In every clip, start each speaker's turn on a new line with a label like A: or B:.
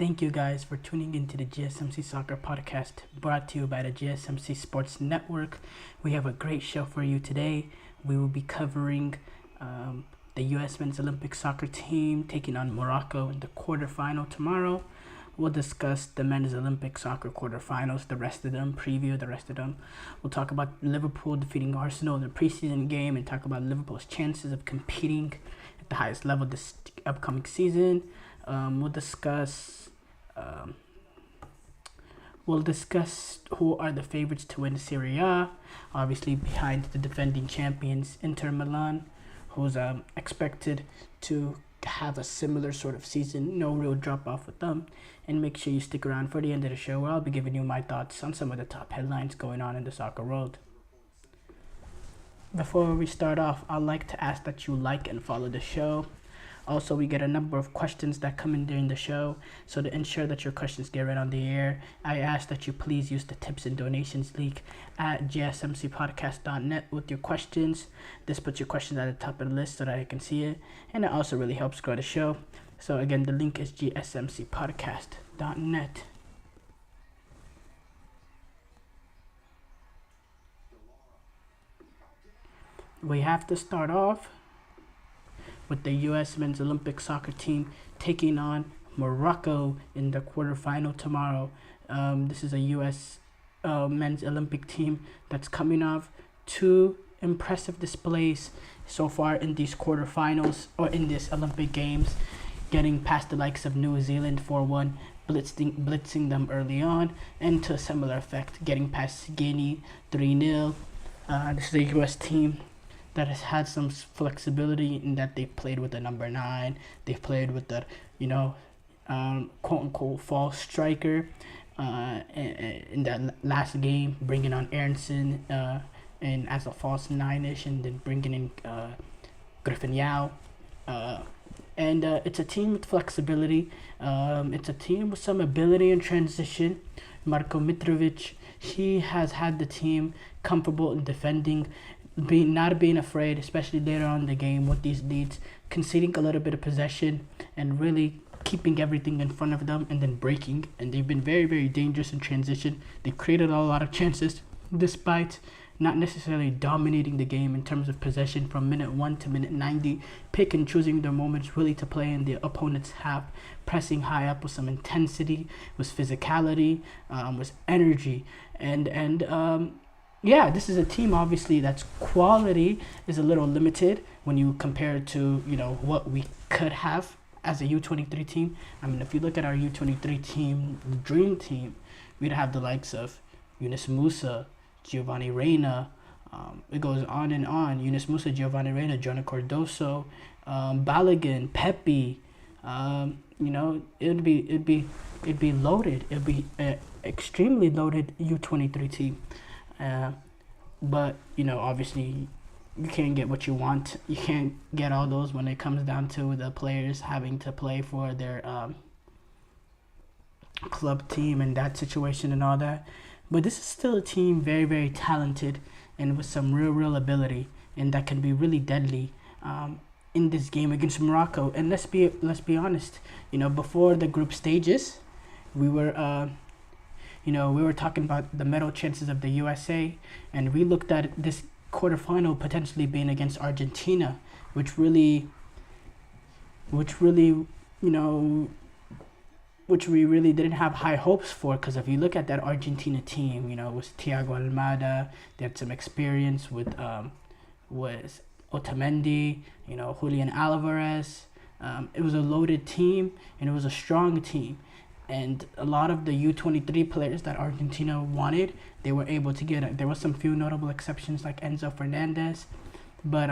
A: Thank you guys for tuning into the GSMC Soccer Podcast brought to you by the GSMC Sports Network. We have a great show for you today. We will be covering the U.S. Men's Olympic Soccer team taking on Morocco in the quarterfinal tomorrow. We'll discuss the Men's Olympic Soccer quarterfinals, preview the rest of them. We'll talk about Liverpool defeating Arsenal in the preseason game and talk about Liverpool's chances of competing at the highest level this upcoming season. We'll discuss who are the favorites to win Serie. Obviously, behind the defending champions Inter Milan, who's expected to have a similar sort of season. No real drop off with them. And make sure you stick around for the end of the show, where I'll be giving you my thoughts on some of the top headlines going on in the soccer world. Before we start off, I'd like to ask that you like and follow the show. Also, we get a number of questions that come in during the show, so to ensure that your questions get read on the air, I ask that you please use the tips and donations link at gsmcpodcast.net with your questions. This puts your questions at the top of the list so that I can see it, and it also really helps grow the show. So again, the link is gsmcpodcast.net. We have to start off with the U.S. Men's Olympic Soccer team taking on Morocco in the quarterfinal tomorrow. This is a U.S. Men's Olympic team that's coming off two impressive displays so far in these quarterfinals or in these Olympic Games, getting past the likes of New Zealand 4-1, blitzing them early on, and to a similar effect, getting past Guinea 3-0. This is a U.S. team that has had some flexibility in that they've played with the number 9. They've played with the, quote-unquote false striker in that last game, bringing on Aronson and as a false 9-ish, and then bringing in Griffin Yao. And it's a team with flexibility. It's a team with some ability in transition. Marko Mitrovic, he has had the team comfortable in defending, not being afraid, especially later on in the game with these leads, conceding a little bit of possession and really keeping everything in front of them and then breaking. And they've been very, very dangerous in transition. They've created a lot of chances despite not necessarily dominating the game in terms of possession from minute 1 to minute 90, pick and choosing their moments really to play in the opponent's half, pressing high up with some intensity, with physicality, with energy. Yeah, this is a team, obviously, that's quality is a little limited when you compare it to, what we could have as a U23 team. I mean, if you look at our U23 team, the dream team, we'd have the likes of Yunus Musa, Giovanni Reina. It goes on and on. Yunus Musa, Giovanni Reina, Jonah Cardoso, Balogun, Pepe. It'd be loaded. It'd be an extremely loaded U23 team. But obviously you can't get what you want. You can't get all those when it comes down to the players having to play for their club team and that situation and all that. But this is still a team very, very talented and with some real ability, and that can be really deadly in this game against Morocco. And let's be honest, before the group stages, we were talking about the medal chances of the USA, and we looked at this quarterfinal potentially being against Argentina, which we really didn't have high hopes for, because if you look at that Argentina team, with Thiago Almada, they had some experience with Otamendi, Julian Alvarez. It was a loaded team, and it was a strong team. And a lot of the U23 players that Argentina wanted, they were able to get it. There was some few notable exceptions like Enzo Fernandez, but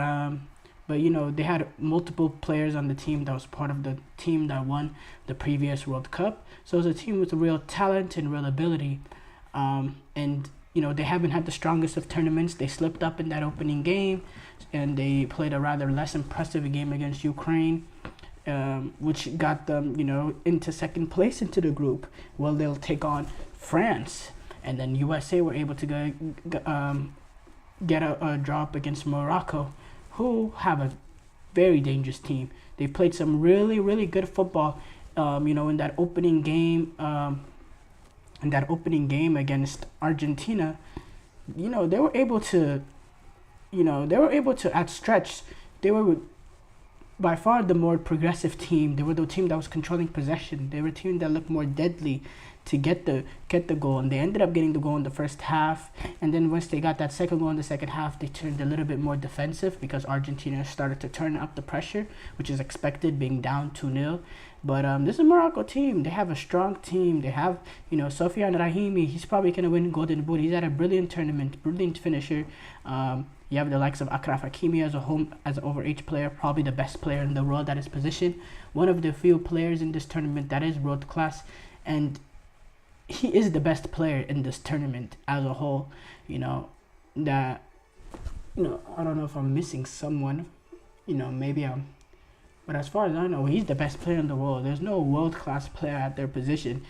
A: they had multiple players on the team that was part of the team that won the previous World Cup. So it was a team with real talent and real ability. They haven't had the strongest of tournaments. They slipped up in that opening game, and they played a rather less impressive game against Ukraine, which got them, into second place into the group. Well, they'll take on France, and then USA were able to get a draw up against Morocco, who have a very dangerous team. They've played some really, really good football In that opening game, against Argentina, they were able to, outstretch. They were by far the more progressive team. They were the team that was controlling possession. They were a team that looked more deadly to get the goal, and they ended up getting the goal in the first half. And then once they got that second goal in the second half, they turned a little bit more defensive because Argentina started to turn up the pressure, which is expected, being down 2-0. But this is a Morocco team. They have a strong team. They have, Sofiane Rahimi. He's probably going to win Golden Boot. He's at a brilliant tournament, brilliant finisher. You have the likes of Achraf Hakimi as an overage player, probably the best player in the world at his position. One of the few players in this tournament that is world class, and he is the best player in this tournament as a whole. I don't know if I'm missing someone. Maybe I'm. But as far as I know, he's the best player in the world. There's no world-class player at their position.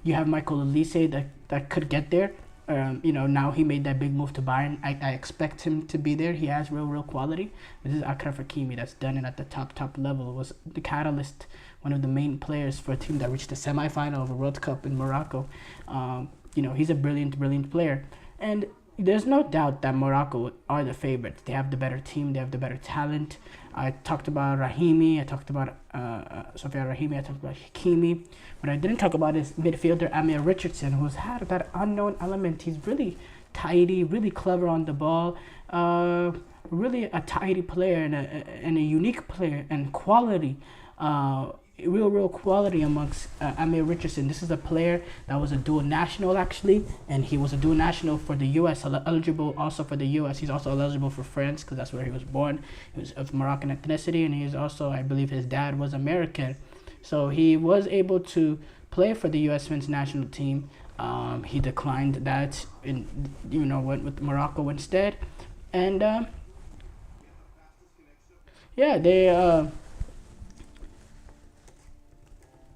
A: You have Michael Olise that could get there. Now he made that big move to Bayern. I expect him to be there. He has real quality. This is Achraf Hakimi that's done it at the top level. Was the catalyst, one of the main players for a team that reached the semifinal of a World Cup in Morocco. He's a brilliant player. And there's no doubt that Morocco are the favorites. They have the better team. They have the better talent. I talked about Rahimi. I talked about Sofiane Rahimi. I talked about Hakimi. What I didn't talk about is midfielder Amir Richardson, who's had that unknown element. He's really tidy, really clever on the ball. Really a tidy player and a unique player and quality. Real quality amongst Amir Richardson. This is a player that was a dual national actually, and he was a dual national for the U.S. Eligible also for the U.S. He's also eligible for France because that's where he was born. He was of Moroccan ethnicity, and he is also, I believe, his dad was American, so he was able to play for the U.S. men's national team. He declined that went with Morocco instead, and they.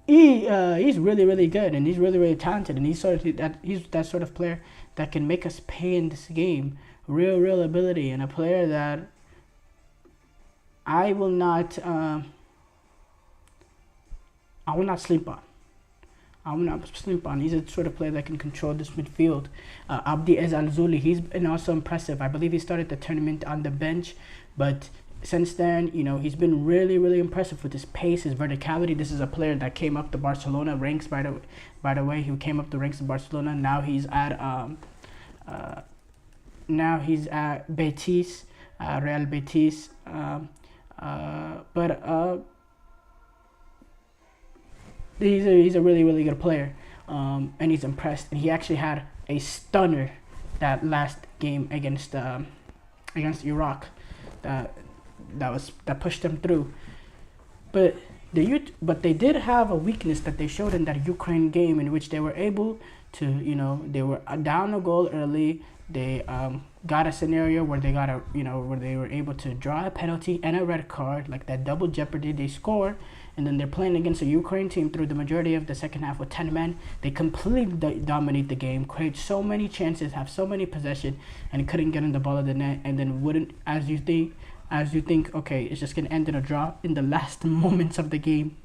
A: He's really good, and he's really talented, and he's that sort of player that can make us pay in this game. Real ability, and a player that I will not sleep on. He's a sort of player that can control this midfield. Abdi Ez Al-Zuli, he's been also impressive. I believe he started the tournament on the bench, but since then, he's been really impressive with his pace, his verticality. This is a player that came up the Barcelona ranks, by the way. He came up the ranks of Barcelona. Now he's at Betis, Real Betis. He's a really good player, and he's impressed. And he actually had a stunner that last game against Iraq. That pushed them through, but they did have a weakness that they showed in that Ukraine game, in which they were able to, they were down a goal early. They got a scenario where they where they were able to draw a penalty and a red card, like that double jeopardy. They score, and then they're playing against a Ukraine team through the majority of the second half with 10 men. They completely dominate the game, create so many chances, have so many possession, and couldn't get in the ball of the net, and then wouldn't, as you think, okay, it's just going to end in a draw. In the last moments of the game,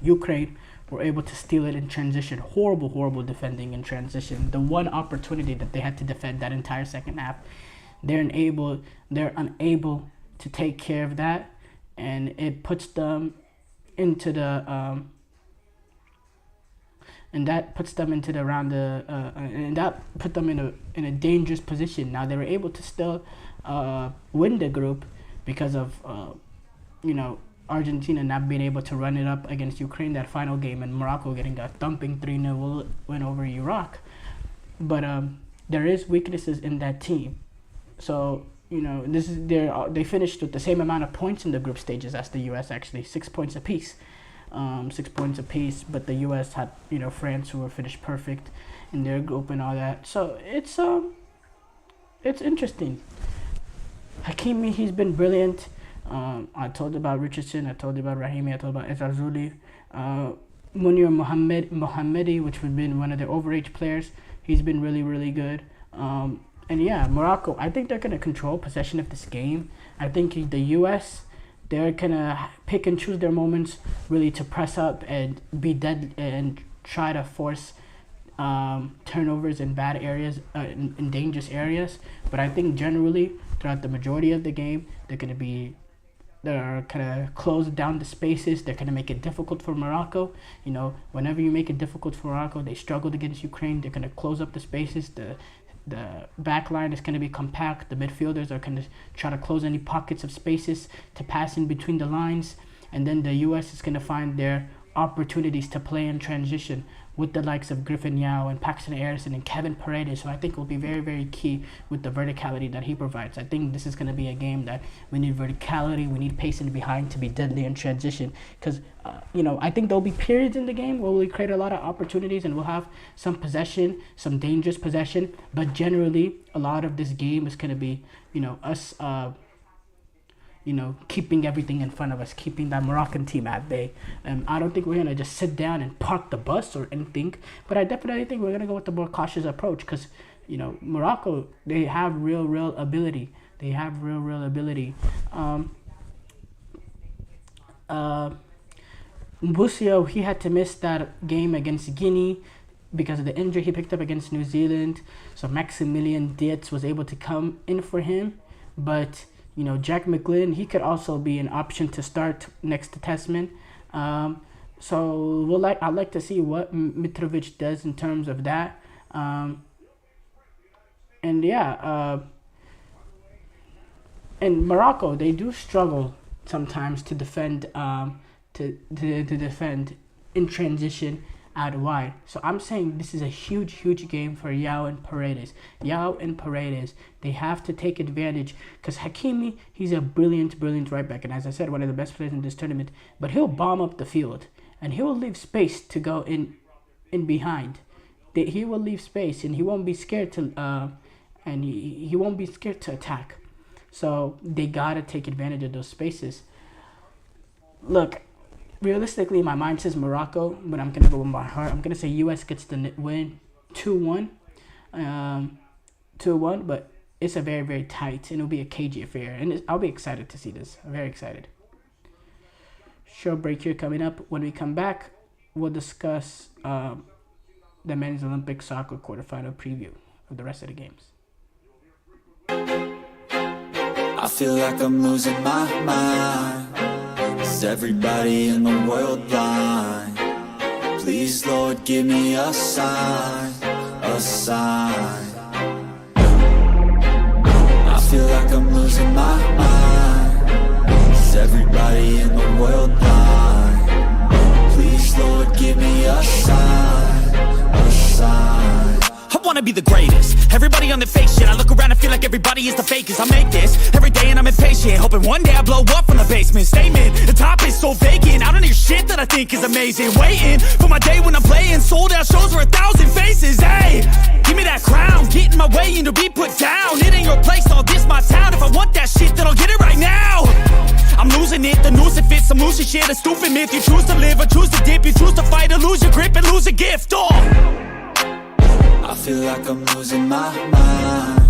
A: Ukraine were able to steal it in transition. Horrible defending in transition. The one opportunity that they had to defend that entire second half, they're unable to take care of that, and it puts them into the and that puts them into the round and that put them in a dangerous position. Now they were able to still win the group because of Argentina not being able to run it up against Ukraine that final game, and Morocco getting a thumping 3-0 win over Iraq. But there is weaknesses in that team. So they finished with the same amount of points in the group stages as the U.S. actually, 6 points apiece. 6 points apiece, but the U.S. had France, who were finished perfect in their group and all that. So it's interesting. Hakimi, he's been brilliant. I told about Richardson, I told about Rahimi, I told about Ezazuli. Munir Mohammedi, which would have been one of their overage players, he's been really good. And yeah, Morocco, I think they're going to control possession of this game. I think the U.S., they're gonna pick and choose their moments really to press up and be dead and try to force turnovers in bad areas, in dangerous areas. But I think generally throughout the majority of the game, they're gonna close down the spaces. They're gonna make it difficult for Morocco. Whenever you make it difficult for Morocco, they struggled against Ukraine. They're gonna close up the spaces. The back line is going to be compact. The midfielders are going to try to close any pockets of spaces to pass in between the lines. And then the U.S. is going to find their opportunities to play in transition with the likes of Griffin Yao and Paxton Harrison and Kevin Paredes, who I think will be very, very key with the verticality that he provides. I think this is going to be a game that we need verticality, we need pace in behind to be deadly in transition. Because, I think there'll be periods in the game where we'll create a lot of opportunities and we'll have some possession, some dangerous possession. But generally, a lot of this game is going to be, us keeping everything in front of us, keeping that Moroccan team at bay. I don't think we're going to just sit down and park the bus or anything, but I definitely think we're going to go with the more cautious approach because, Morocco, they have real ability. They have real ability. Mbusio, he had to miss that game against Guinea because of the injury he picked up against New Zealand. So Maximilian Dietz was able to come in for him, but Jack McGlynn, he could also be an option to start next to Tessman. So I'd like to see what Mitrovic does in terms of that. And Morocco, they do struggle sometimes to defend to defend in transition out wide. So I'm saying this is a huge game for Yao and Paredes. They have to take advantage because Hakimi, he's a brilliant right back. And as I said, one of the best players in this tournament. But he'll bomb up the field and he'll leave space to go in behind. He will leave space and he won't be scared to he won't be scared to attack. So they gotta take advantage of those spaces. Look, realistically, my mind says Morocco, but I'm going to go with my heart. I'm going to say U.S. gets the win 2-1. 2-1, but it's a very, very tight, and it'll be a cagey affair. And I'll be excited to see this. I'm very excited. Short break here coming up. When we come back, we'll discuss the men's Olympic soccer quarterfinal preview of the rest of the games.
B: I feel like I'm losing my mind. Is everybody in the world blind? Please, Lord, give me a sign, a sign. I feel like I'm losing my mind. Is everybody in the world blind? Please, Lord, give me a sign, a sign.
C: I wanna be the greatest. Everybody on the fake shit. I look around and feel like everybody is the fakest. I make this every day and I'm impatient, hoping one day I blow up from the basement. Statement, the top is so vacant. I don't hear shit that I think is amazing. Waiting for my day when I'm playing sold out shows for 1,000 faces. Hey, give me that crown, get in my way and to be put down. It ain't your place, all this my town. If I want that shit, then I'll get it right now. I'm losing it, the noose it fits. I'm losing shit, a stupid myth. You choose to live or choose to dip. You choose to fight or lose your grip and lose a gift.
B: I feel like I'm losing my mind.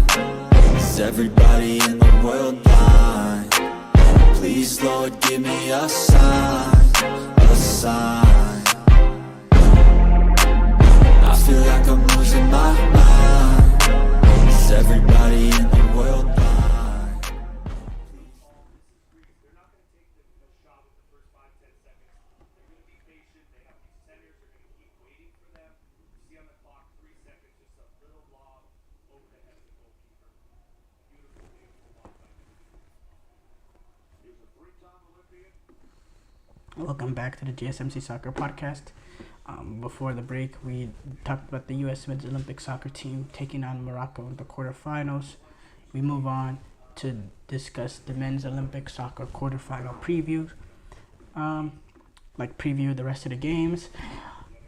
B: Is everybody in the world blind? Please, Lord, give me a sign, a sign. I feel like I'm losing my mind. Is everybody in the world blind?
A: Welcome back to the GSMC Soccer Podcast. Before the break, we talked about the U.S. Men's Olympic soccer team taking on Morocco in the quarterfinals. We move on to discuss the men's Olympic soccer quarterfinal preview. Preview the rest of the games.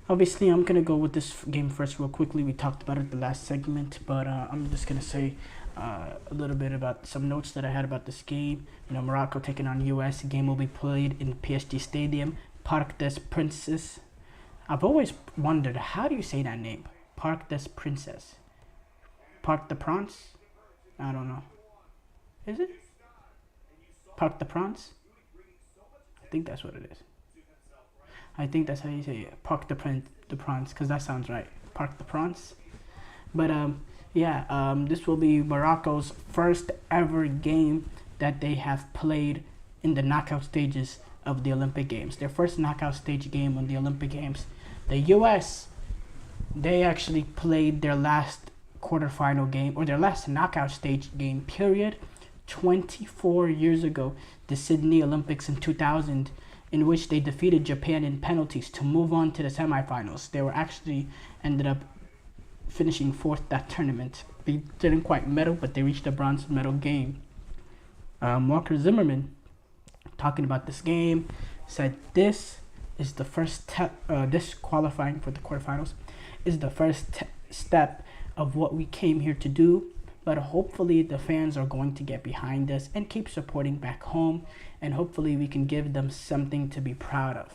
A: Obviously, I'm going to go with this game first real quickly. We talked about it the last segment, but I'm just going to say a little bit about some notes that I had about this game. Morocco taking on U.S. The game will be played in PSG Stadium, Parc des Princes. I've always wondered, how do you say that name? Parc des Princes. Parc de France? I don't know. Is it? Parc de France? think that's what it is. I think that's how you say it. Parc de France, because that sounds right. Parc de France. But this will be Morocco's first ever game that they have played in the knockout stages of the Olympic Games. Their first knockout stage game on the Olympic Games. The U.S., they actually played their last quarterfinal game, or their last knockout stage game, period, 24 years ago, the Sydney Olympics in 2000, in which they defeated Japan in penalties to move on to the semifinals. They were actually ended up finishing fourth that tournament. They didn't quite medal, but they reached the bronze medal game. Walker Zimmerman, talking about this game, said this is the first this qualifying for the quarterfinals is the first step of what we came here to do, but hopefully the fans are going to get behind us and keep supporting back home, and hopefully we can give them something to be proud of.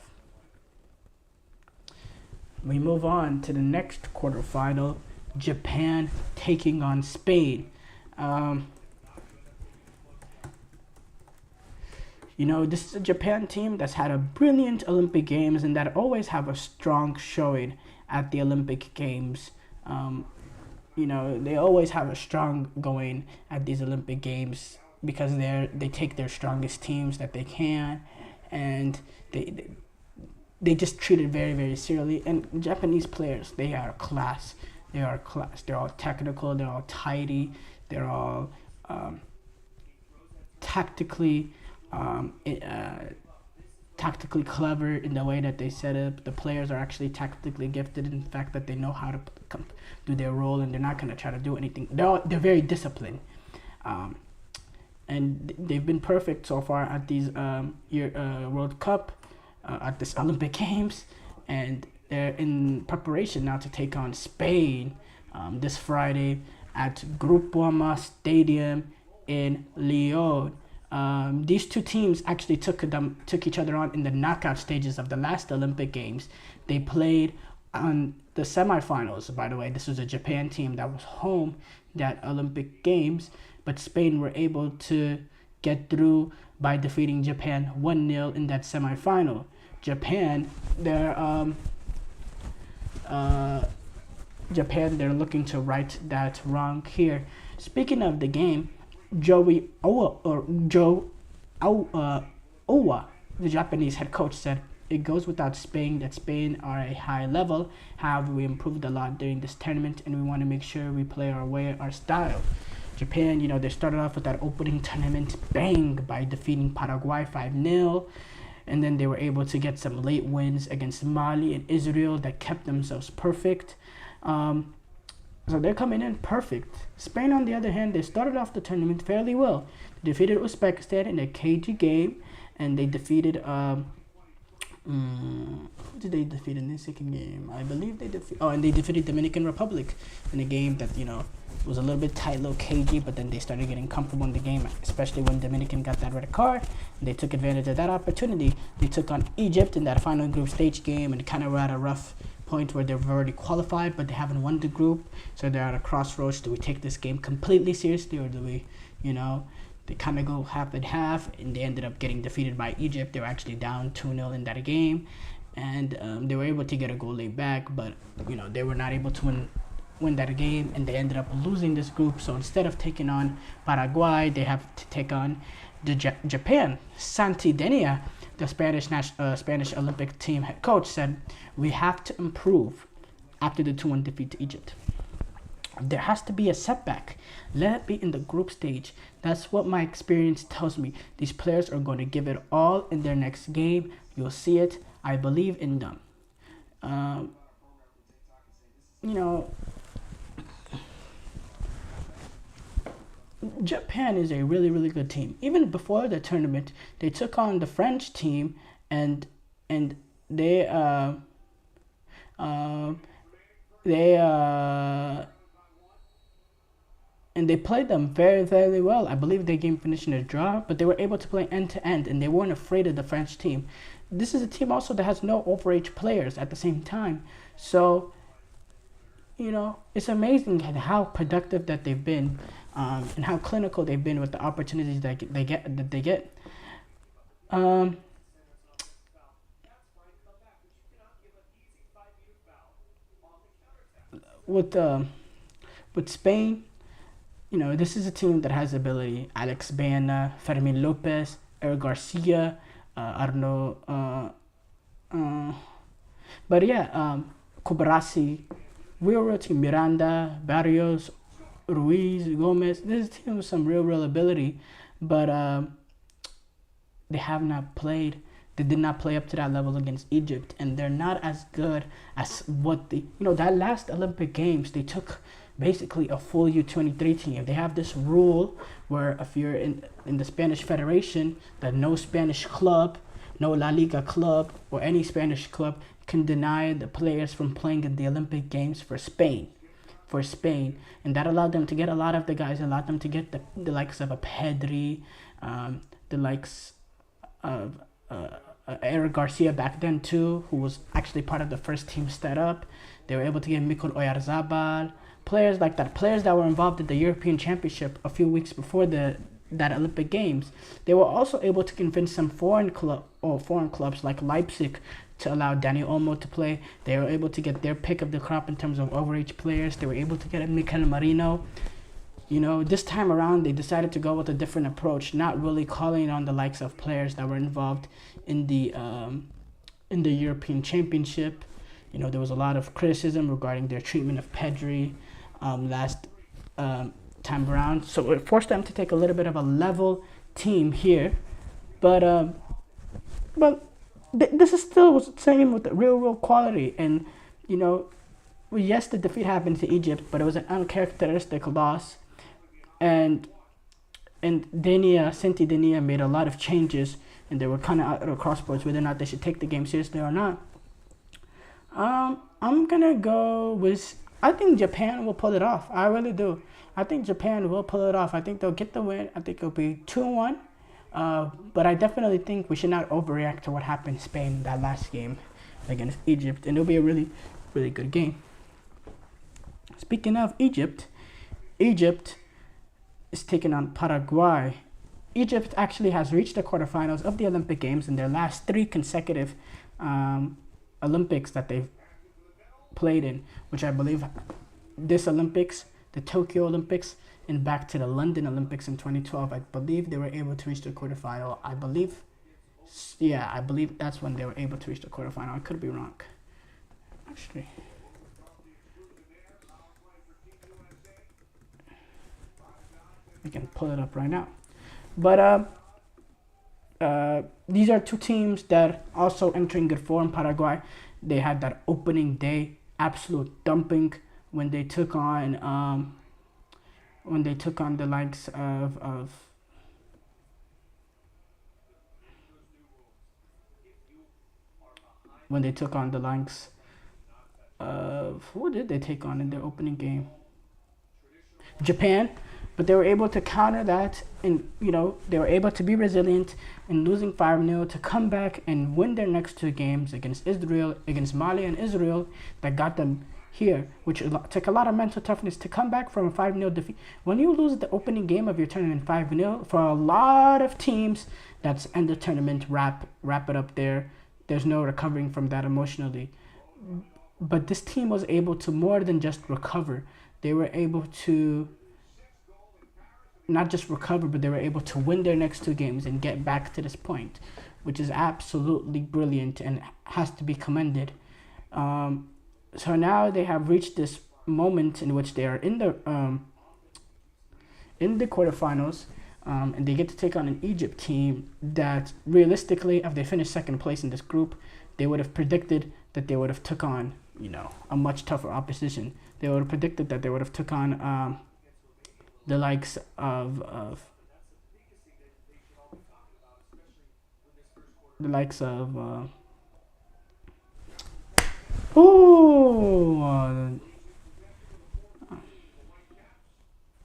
A: We move on to the next quarterfinal, Japan taking on Spain. This is a Japan team that's had a brilliant Olympic Games and that always have a strong showing at the Olympic Games. They always have a strong going at these Olympic Games because they take their strongest teams that they can, and they just treat it very, very seriously. And Japanese players, they are class. They are class. They're all technical. They're all tidy. They're all tactically clever in the way that they set up. The players are actually tactically gifted in the fact that they know how to do their role, and they're not going to try to do anything. They're very disciplined, and they've been perfect so far at these World Cup, at this Olympic Games, and they're in preparation now to take on Spain this Friday at Groupama Stadium in Lyon. These two teams actually took each other on in the knockout stages of the last Olympic Games. They played on the semifinals. By the way, this was a Japan team that was home that Olympic Games, but Spain were able to get through by defeating Japan 1-0 in that semifinal. Japan, they're looking to right that wrong here. Speaking of the game, Joe Owa, the Japanese head coach, said it goes without saying that Spain are a high level. However, we improved a lot during this tournament, and we want to make sure we play our way, our style. Japan, they started off with that opening tournament bang by defeating Paraguay 5-0, and then they were able to get some late wins against Mali and Israel that kept themselves perfect. So they're coming in perfect. Spain, on the other hand, they started off the tournament fairly well. They defeated Uzbekistan in a cagey game, and they defeated who did they defeat in the second game? I believe they defeated Dominican Republic in a game that was a little bit tight, a little cagey, but then they started getting comfortable in the game, especially when Dominican got that red card. They took advantage of that opportunity. They took on Egypt in that final group stage game, and kind of were at a rough point where they've already qualified, but they haven't won the group, so they're at a crossroads. Do we take this game completely seriously, or do we, they kind of go half and half, and they ended up getting defeated by Egypt. They were actually down 2-0 in that game, and they were able to get a goal late back, but they were not able to win that game, and they ended up losing this group. So instead of taking on Paraguay, they have to take on Japan. Santi Denia, the Spanish Olympic team head coach, said, we have to improve after the 2-1 defeat to Egypt. There has to be a setback. Let it be in the group stage. That's what my experience tells me. These players are going to give it all in their next game. You'll see it. I believe in them. Japan is a really, really good team. Even before the tournament, they took on the French team, and they played them very, very well. I believe their game finished in a draw, but they were able to play end to end, and they weren't afraid of the French team. This is a team also that has no overage players at the same time. So, it's amazing how productive that they've been, and how clinical they've been with the opportunities that they get. with Spain, this is a team that has ability. Alex Baena, Fermin Lopez, Eric Garcia, Arno. But yeah, Kubarasi, real team. Miranda, Barrios, Ruiz, Gomez. This is a team with some real ability, but they have not played. They did not play up to that level against Egypt, and they're not as good as what that last Olympic Games, they took basically a full U23 team. They have this rule where if you're in the Spanish Federation, that no Spanish club, no La Liga club, or any Spanish club can deny the players from playing in the Olympic Games for Spain. And that allowed them to get a lot of the guys, allowed them to get the likes of a Pedri, the likes of Eric Garcia back then too, who was actually part of the first team set up. They were able to get Mikel Oyarzabal, players like that, players that were involved in the European Championship a few weeks before that Olympic Games. They were also able to convince some foreign clubs like Leipzig to allow Dani Olmo to play. They were able to get their pick of the crop in terms of overage players. They were able to get Mikel Marino. This time around, they decided to go with a different approach, not really calling on the likes of players that were involved in the European Championship. There was a lot of criticism regarding their treatment of Pedri last time around. So it forced them to take a little bit of a level team here. But this is still same with the real quality. And, yes, the defeat happened to Egypt, but it was an uncharacteristic loss. And Santi Denia made a lot of changes, and they were kind of out of crossroads whether or not they should take the game seriously or not. I'm gonna go with, I think Japan will pull it off. I really do. I think Japan will pull it off. I think they'll get the win. I think it'll be 2-1. But I definitely think we should not overreact to what happened in Spain that last game against Egypt, and it'll be a really good game. Speaking of Egypt is taking on Paraguay. Egypt actually has reached the quarterfinals of the Olympic Games in their last 3 consecutive Olympics that they've played in, which I believe this Olympics, the Tokyo Olympics, and back to the London Olympics in 2012, I believe they were able to reach the quarterfinal. I believe that's when they were able to reach the quarterfinal. I could be wrong. Actually, we can pull it up right now. But these are 2 teams that also entering good form. Paraguay, they had that opening day absolute dumping when they took on the likes of when they took on the likes of, who did they take on in their opening game? Japan. But they were able to counter that, and they were able to be resilient in losing 5-0 to come back and win their next 2 games against Mali and Israel, that got them here, which took a lot of mental toughness to come back from a 5-0 defeat. When you lose the opening game of your tournament 5-0, for a lot of teams, that's end the tournament, wrap it up there. There's no recovering from that emotionally. But this team was able to more than just recover. They were able to not just recover, but they were able to win their next 2 games and get back to this point, which is absolutely brilliant and has to be commended. So now they have reached this moment in which they are in the quarterfinals, and they get to take on an Egypt team that realistically, if they finish second place in this group, they would have predicted that they would have took on a much tougher opposition. They would have predicted that they would have took on the likes of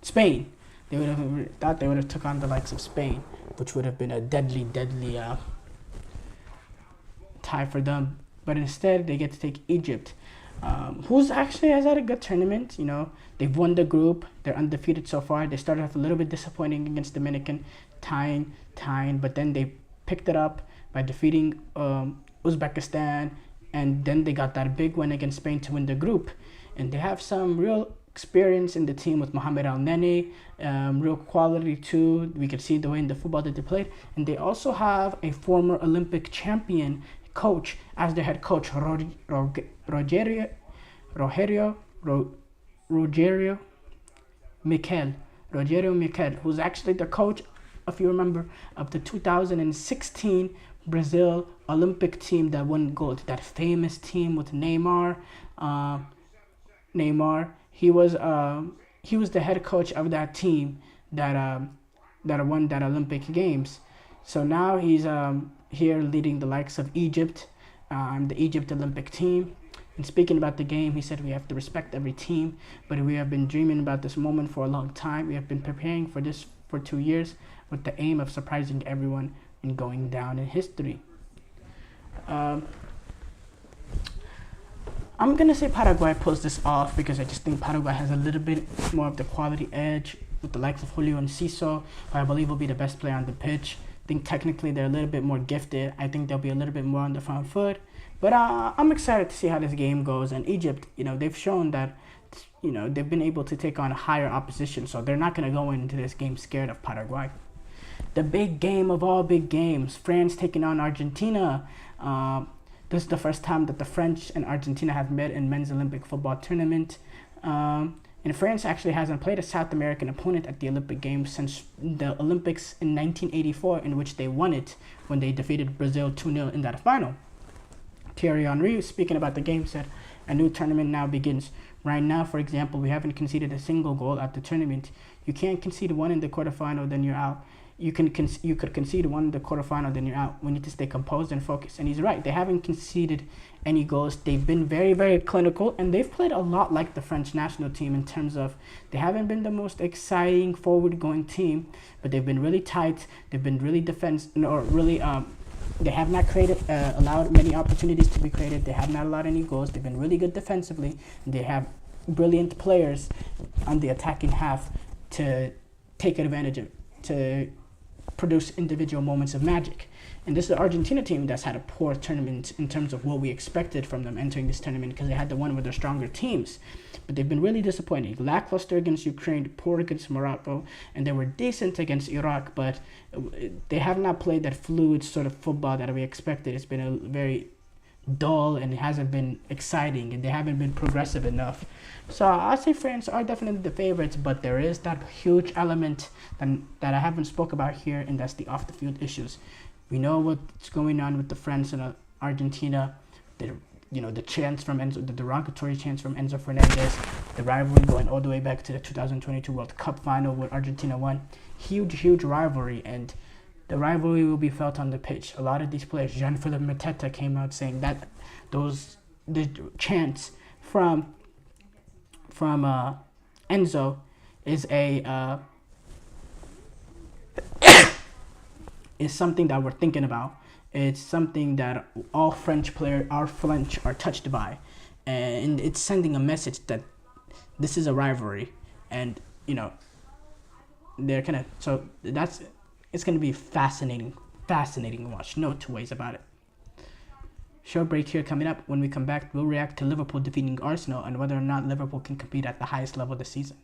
A: Spain. They would have thought they would have took on the likes of Spain, which would have been a deadly tie for them. But instead, they get to take Egypt, who's actually has had a good tournament. They've won the group. They're undefeated so far. They started off a little bit disappointing against Dominican, tying, but then they picked it up by defeating Uzbekistan, and then they got that big win against Spain to win the group. and they have some real experience in the team with Mohamed Al Nene, real quality too. We could see the way in the football that they played, and they also have a former Olympic champion coach as their head coach, Rogerio Miquel, who's actually the coach, if you remember, of the 2016 Brazil Olympic team that won gold. That famous team with Neymar. He was the head coach of that team that won that Olympic Games. So now he's here leading the likes of Egypt, the Egypt Olympic team. And speaking about the game, he said we have to respect every team, but we have been dreaming about this moment for a long time. We have been preparing for this for 2 years with the aim of surprising everyone and going down in history. I'm going to say Paraguay pulls this off because I just think Paraguay has a little bit more of the quality edge with the likes of Julio and Ciso, who I believe will be the best player on the pitch. I think technically they're a little bit more gifted. I think they'll be a little bit more on the front foot. But I'm excited to see how this game goes. And Egypt, they've shown that, they've been able to take on a higher opposition. So they're not going to go into this game scared of Paraguay. The big game of all big games, France taking on Argentina. This is the first time that the French and Argentina have met in men's Olympic football tournament. And France actually hasn't played a South American opponent at the Olympic Games since the Olympics in 1984, in which they won it when they defeated Brazil 2-0 in that final. Thierry Henry, speaking about the game, said, "A new tournament now begins. Right now, for example, we haven't conceded a single goal at the tournament. You can't concede one in the quarterfinal, then you're out. You could concede one in the quarterfinal, then you're out. We need to stay composed and focused." And he's right. They haven't conceded any goals. They've been very, very clinical, and they've played a lot like the French national team in terms of they haven't been the most exciting forward-going team, but they've been really tight. They've been really they have not allowed many opportunities to be created. They have not allowed any goals. They've been really good defensively. They have brilliant players on the attacking half to take advantage of, to produce individual moments of magic. And this is the Argentina team that's had a poor tournament in terms of what we expected from them entering this tournament, because they had the one with their stronger teams. But they've been really disappointing. Lackluster against Ukraine, poor against Morocco, and they were decent against Iraq, but they have not played that fluid sort of football that we expected. It's been a very dull and it hasn't been exciting, and they haven't been progressive enough. So I'd say France are definitely the favorites, but there is that huge element that I haven't spoke about here, and that's the off-the-field issues. We know what's going on with the France and Argentina. The chants from Enzo, the derogatory chants from Enzo Fernandez, the rivalry going all the way back to the 2022 World Cup final where Argentina won. Huge rivalry, and the rivalry will be felt on the pitch. A lot of these players, Jean-Philippe Mateta came out saying that the chants from Enzo is is something that we're thinking about. It's something that all French players are touched by, and it's sending a message that this is a rivalry, and they're it's gonna be fascinating to watch. No two ways about it. Short break here coming up. When we come back, we'll react to Liverpool defeating Arsenal and whether or not Liverpool can compete at the highest level this season.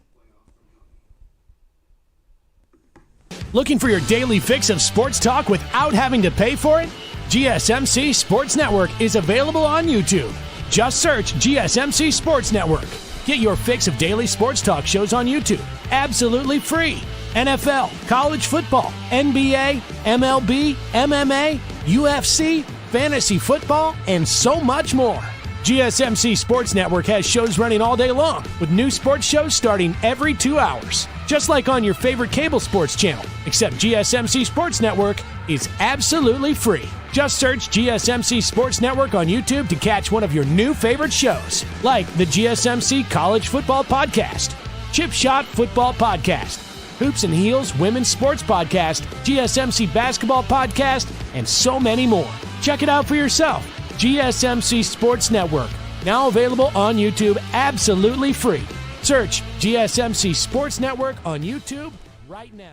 D: Looking for your daily fix of sports talk without having to pay for it? GSMC Sports Network is available on YouTube. Just search GSMC Sports Network. Get your fix of daily sports talk shows on YouTube, absolutely free. NFL, college football, NBA, MLB, MMA, UFC, fantasy football, and so much more. GSMC Sports Network has shows running all day long, with new sports shows starting every 2 hours. Just like on your favorite cable sports channel, except GSMC Sports Network is absolutely free. Just search GSMC Sports Network on YouTube to catch one of your new favorite shows, like the GSMC College Football Podcast, Chip Shot Football Podcast, Hoops and Heels Women's Sports Podcast, GSMC Basketball Podcast, and so many more. Check it out for yourself. GSMC Sports Network, now available on YouTube absolutely free. Search GSMC Sports Network on YouTube right now.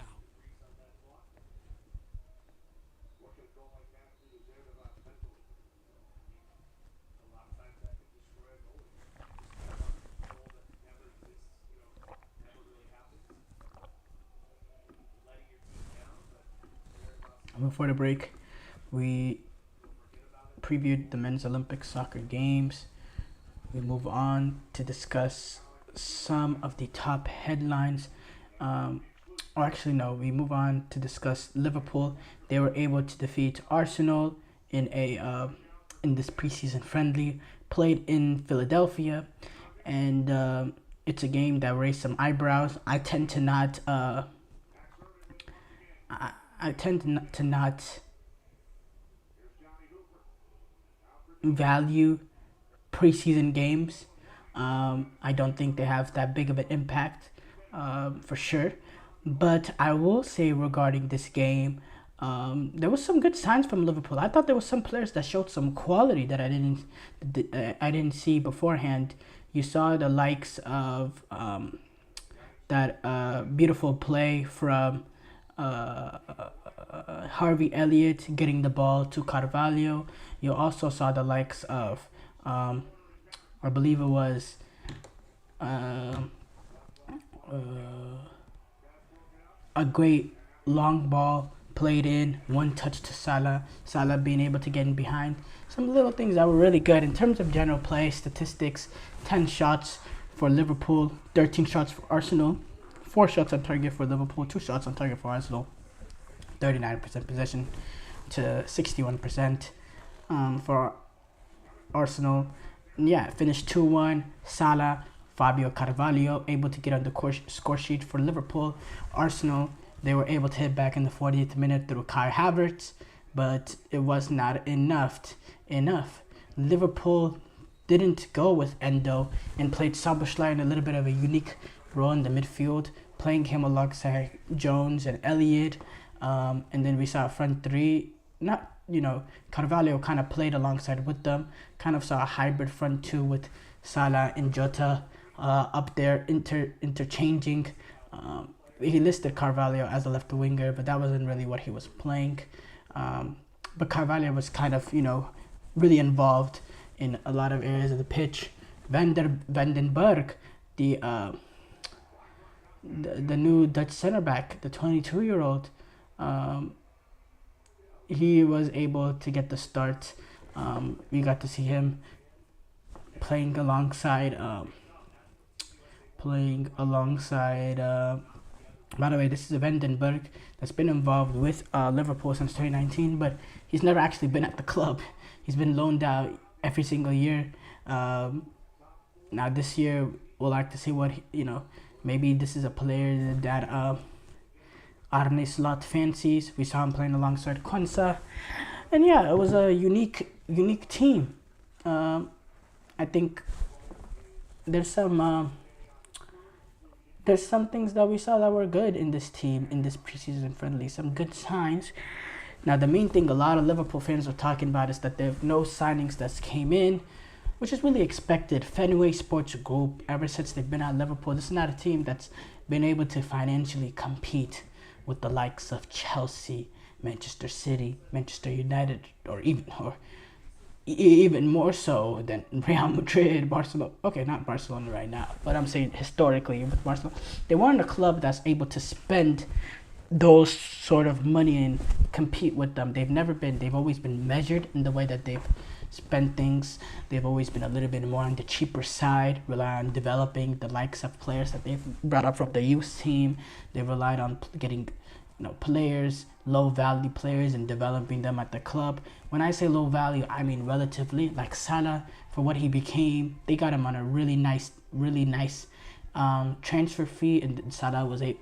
A: Before the break, we previewed the men's Olympic soccer games. We move on to discuss some of the top headlines. We move on to discuss Liverpool. They were able to defeat Arsenal in this preseason friendly, played in Philadelphia, and it's a game that raised some eyebrows. I tend to not value preseason games. I don't think they have that big of an impact, for sure. But I will say regarding this game, there was some good signs from Liverpool. I thought there was some players that showed some quality that I didn't see beforehand. You saw the likes of that beautiful play from Harvey Elliott getting the ball to Carvalho. You also saw the likes of I believe it was a great long ball played in, one touch to Salah being able to get in behind. Some little things that were really good in terms of general play statistics. 10 shots for Liverpool, 13 shots for Arsenal, 4 shots on target for Liverpool, 2 shots on target for Arsenal, 39% possession to 61% for Arsenal. Yeah, finished 2-1. Salah, Fabio Carvalho able to get on the score sheet for Liverpool. Arsenal, they were able to hit back in the 40th minute through Kai Havertz, but it was not enough. Liverpool didn't go with Endo and played Szoboszlai in a little bit of a unique role in the midfield, playing him alongside Jones and Elliott. And then we saw a front three. Carvalho kind of played alongside with them. Kind of saw a hybrid front two with Salah and Jota up there interchanging. He listed Carvalho as a left winger, but that wasn't really what he was playing. But Carvalho was kind of, really involved in a lot of areas of the pitch. Vandenberg, the new Dutch center back, the 22-year-old, he was able to get the start. We got to see him playing alongside. By the way, this is Vandenberg that's been involved with Liverpool since 2019, but he's never actually been at the club. He's been loaned out every single year. Now this year, we'll like to see what maybe this is a player that Arne Slot fancies. We saw him playing alongside Konsa, and yeah, it was a unique team. I think there's some things that we saw that were good in this team in this preseason friendly. Some good signs. Now the main thing a lot of Liverpool fans are talking about is that there have no signings that came in, which is really expected. Fenway Sports Group, ever since they've been at Liverpool, this is not a team that's been able to financially compete with the likes of Chelsea, Manchester City, Manchester United, or even more so than Real Madrid, Barcelona. Okay, not Barcelona right now, but I'm saying historically with Barcelona, they weren't a club that's able to spend those sort of money and compete with them. They've always been measured in the way that they've spent things. They've always been a little bit more on the cheaper side, rely on developing the likes of players that they've brought up from the youth team. They relied on getting players, low value players, and developing them at the club. When I say low value, I mean relatively. Like Salah, for what he became, they got him on a really nice transfer fee, and Salah was he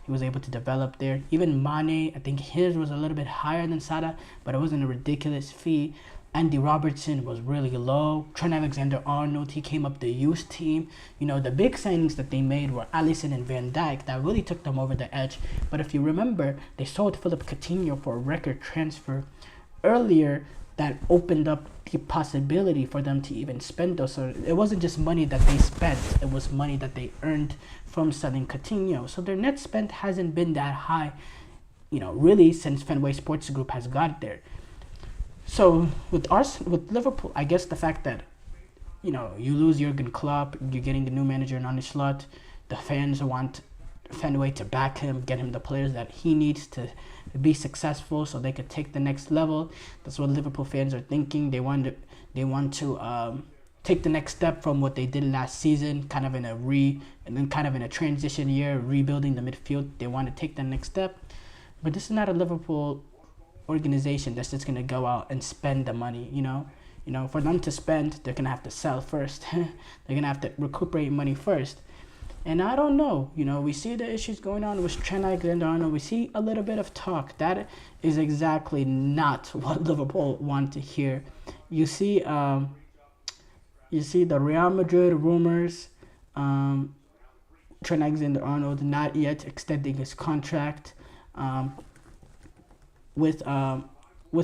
A: was able to develop there. Even Mane, I think his was a little bit higher than Salah, but it wasn't a ridiculous fee. Andy Robertson was really low. Trent Alexander-Arnold, he came up the youth team. The big signings that they made were Alisson and Van Dijk that really took them over the edge. But if you remember, they sold Philippe Coutinho for a record transfer earlier that opened up the possibility for them to even spend those. So it wasn't just money that they spent, it was money that they earned from selling Coutinho. So their net spend hasn't been that high, really since Fenway Sports Group has got there. So with Liverpool, I guess the fact that you lose Jurgen Klopp, you're getting the new manager in Arne Slot, the fans want Fenway to back him, get him the players that he needs to be successful, so they could take the next level. That's what Liverpool fans are thinking. They want to take the next step from what they did last season, kind of in a transition year, rebuilding the midfield. They want to take the next step, but this is not a Liverpool organization that's just gonna go out and spend the money. For them to spend, they're gonna have to sell first. They're gonna have to recuperate money first. And I don't know, we see the issues going on with Trent Alexander-Arnold. We see a little bit of talk. That is exactly not what Liverpool want to hear. You see the Real Madrid rumors. Trent Alexander-Arnold not yet extending his contract with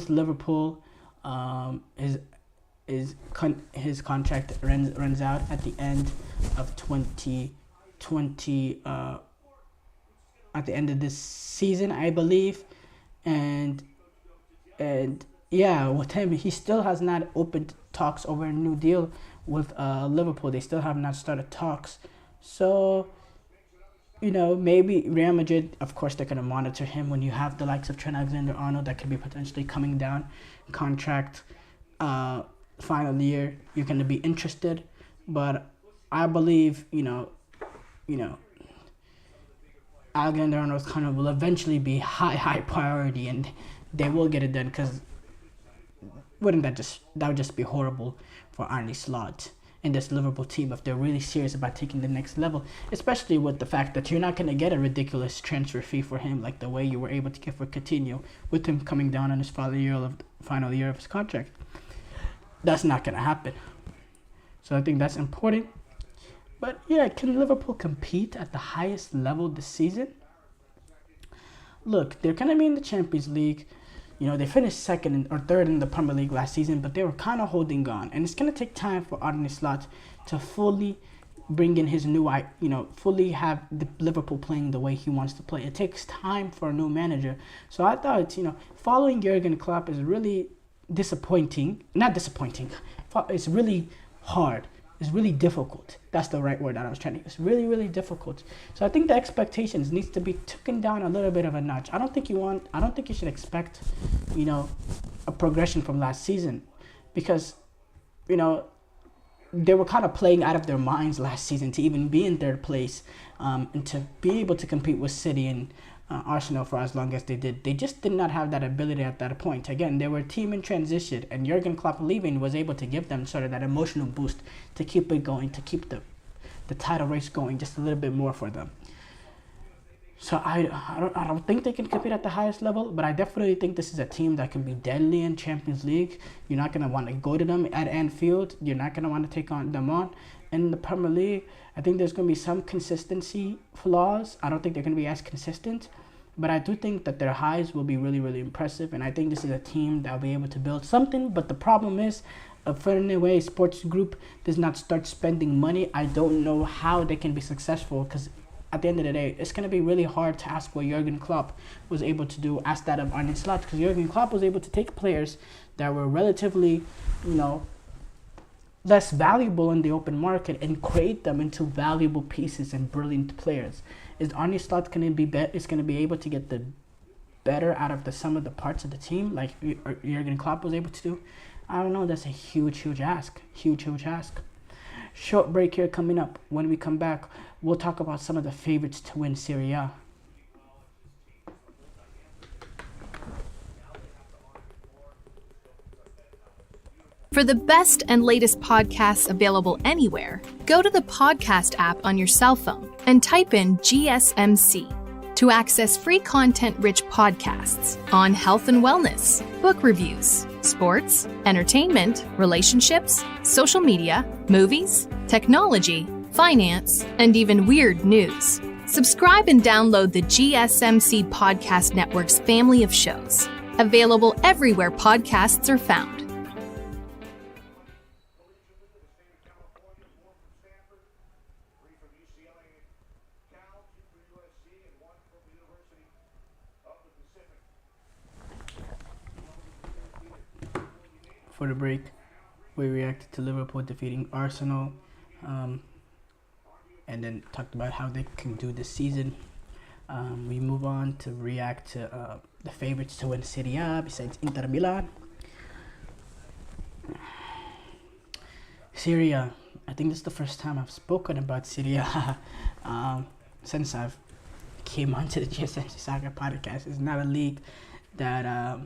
A: Liverpool. His contract runs out at the end of 2020, at the end of this season, I believe, and yeah, with him, he still has not opened talks over a new deal with Liverpool. They still have not started talks, so maybe Real Madrid, of course, they're gonna monitor him. When you have the likes of Trent Alexander-Arnold that could be potentially coming down contract final year, you're gonna be interested, but I believe Alexander-Arnold kind of will eventually be high priority, and they will get it done, because that would just be horrible for Arne Slot and this Liverpool team if they're really serious about taking the next level, especially with the fact that you're not going to get a ridiculous transfer fee for him like the way you were able to get for Coutinho, with him coming down on his final year of his contract. That's not going to happen. So I think that's important. But yeah, can Liverpool compete at the highest level this season? Look, they're going to be in the Champions League. They finished second or third in the Premier League last season, but they were kind of holding on. And it's going to take time for Arne Slot to fully bring in his new, fully have the Liverpool playing the way he wants to play. It takes time for a new manager. So I thought, following Jurgen Klopp is really disappointing. Not disappointing. It's really hard. It's really difficult. That's the right word that I was trying to use. It's really, really difficult. So I think the expectations needs to be taken down a little bit of a notch. I don't think you should expect, a progression from last season, because, they were kind of playing out of their minds last season to even be in third place, and to be able to compete with City and Arsenal for as long as they did. They just did not have that ability at that point. Again, they were a team in transition, and Jurgen Klopp leaving was able to give them sort of that emotional boost to keep it going, to keep the title race going just a little bit more for them. So I don't think they can compete at the highest level, but I definitely think this is a team that can be deadly in Champions League. You're not going to want to go to them at Anfield. You're not going to want to take them on. In the Premier League, I think there's going to be some consistency flaws. I don't think they're going to be as consistent, but I do think that their highs will be really, really impressive, and I think this is a team that will be able to build something. But the problem is, if Fenway Sports Group does not start spending money, I don't know how they can be successful, because at the end of the day, it's going to be really hard to ask what Jurgen Klopp was able to do, ask that of Arne Slot, because Jurgen Klopp was able to take players that were relatively, less valuable in the open market and create them into valuable pieces and brilliant players. Is Arne Slot going to be able to get the better out of the sum of the parts of the team like Jurgen Klopp was able to do? I don't know. That's a huge ask. Huge ask. Short break here coming up. When we come back, we'll talk about some of the favorites to win Serie A.
E: For the best and latest podcasts available anywhere, go to the podcast app on your cell phone and type in GSMC to access free content-rich podcasts on health and wellness, book reviews, sports, entertainment, relationships, social media, movies, technology, finance, and even weird news. Subscribe and download the GSMC Podcast Network's family of shows, available everywhere podcasts are found.
A: For the break, we reacted to Liverpool defeating Arsenal, and then talked about how they can do this season. We move on to react to the favorites to win Serie A besides Inter Milan. Serie A. I think this is the first time I've spoken about Serie A since I've came onto the GSMC Soccer Podcast. It's not a league that I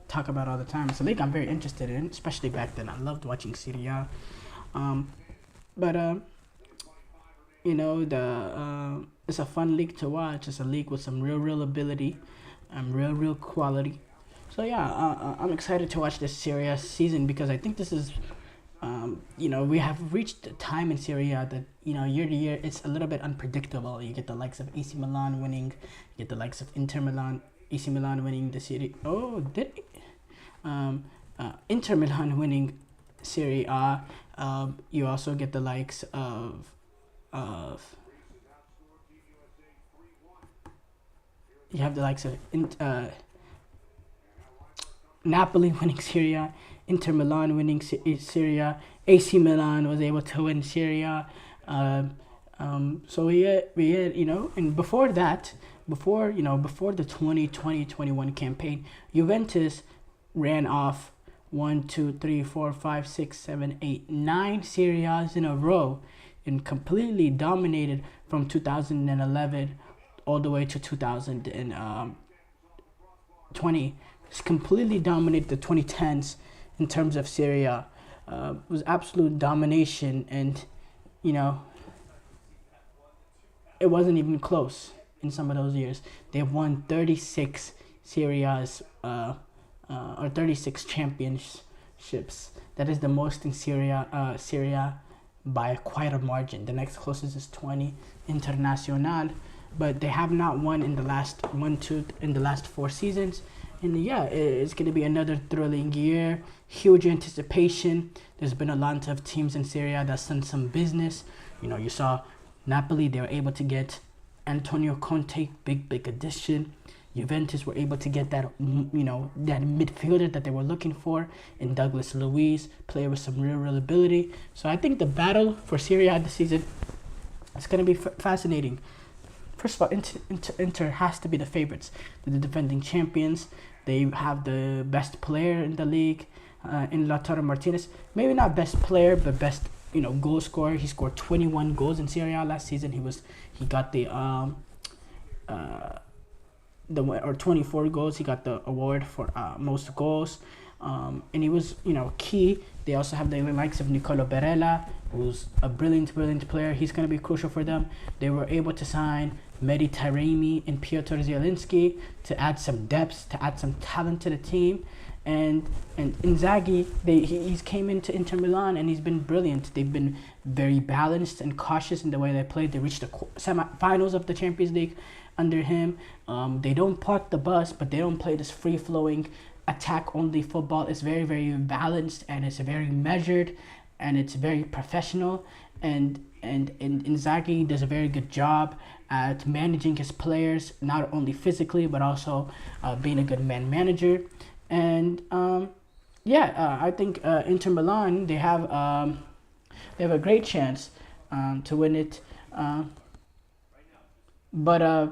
A: talk about all the time. It's a league I'm very interested in, especially back then. I loved watching Serie A. It's a fun league to watch. It's a league with some real ability and real quality. So yeah, I'm excited to watch this Serie A season because I think this is, we have reached a time in Serie A that, year to year, it's a little bit unpredictable. You get the likes of AC Milan winning, you get the likes of Inter Milan, AC Milan winning the Serie. Oh, did it? Inter Milan winning Serie A. You also get the likes of you have the likes of Napoli winning Serie A, Inter Milan winning Serie A, AC Milan was able to win Serie A. So we had, and before that, before the 2020-21 campaign, Juventus ran off 9 Serie A's in a row and completely dominated from 2011 all the way to 2020. It's completely dominated the 2010s in terms of Serie A. It was absolute domination, and it wasn't even close in some of those years. They've won 36 Serie A's or 36 championships. That is the most in Serie A by quite a margin. The next closest is 20 Internazionale, but they have not won in the last 4 seasons. And yeah, it's going to be another thrilling year. Huge anticipation. There's been a lot of teams in Serie A that's done some business. You saw Napoli, they were able to get Antonio Conte, big addition. Juventus were able to get that midfielder that they were looking for in Douglas Luiz, player with some real ability. So I think the battle for Serie A this season is going to be fascinating. First of all, Inter has to be the favorites. They're the defending champions. They have the best player in the league, in Lautaro Martinez. Maybe not best player, but best goal scorer. He scored 21 goals in Serie A last season. He got the 24 goals. He got the award for most goals. And he was key. They also have the likes of Nicolo Barella, who's a brilliant player. He's going to be crucial for them. They were able to sign Mehdi Taremi and Piotr Zielinski to add some depth, to add some talent to the team. And Inzaghi, he's came into Inter Milan and he's been brilliant. They've been very balanced and cautious in the way they played. They reached the semi-finals of the Champions League under him. They don't park the bus, but they don't play this free-flowing attack-only football. It's very, very balanced, and it's very measured, and it's very professional. And Inzaghi does a very good job at managing his players, not only physically but also being a good man manager. And I think Inter Milan, they have a great chance to win it. But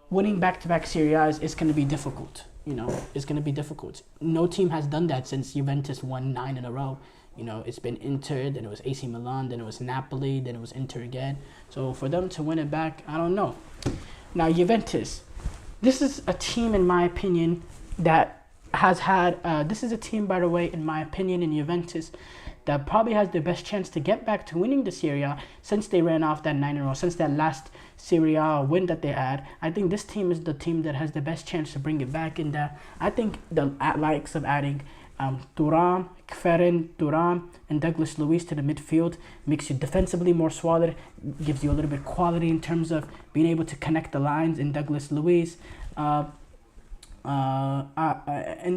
A: winning back-to-back Serie A's is going to be difficult. It's going to be difficult. No team has done that since Juventus won 9 in a row. It's been Inter, then it was AC Milan, then it was Napoli, then it was Inter again. So for them to win it back, I don't know. Now, Juventus. This is a team, in my opinion, that has had... this is a team, by the way, in my opinion, in Juventus, that probably has the best chance to get back to winning the Serie A since they ran off that 9 in a row, since that last Serie A win that they had. I think this team is the team that has the best chance to bring it back. And I think the likes of adding Thuram, Thuram, and Douglas Luiz to the midfield makes you defensively more solid, gives you a little bit of quality in terms of being able to connect the lines in Douglas Luiz. And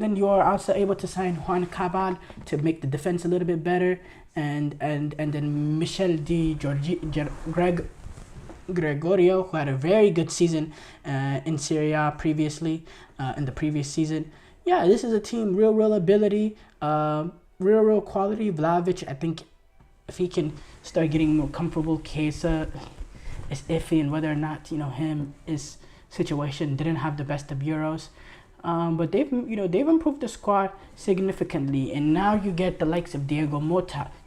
A: then you are also able to sign Juan Cabal to make the defense a little bit better, and then Michel Gregorio, who had a very good season in Serie A previously, in the previous season. Yeah, this is a team, real ability, real quality. Vlahovic, I think if he can start getting more comfortable. Chiesa is iffy, and whether or not his situation didn't have the best of Euros. But they've improved the squad significantly, and now you get the likes of Thiago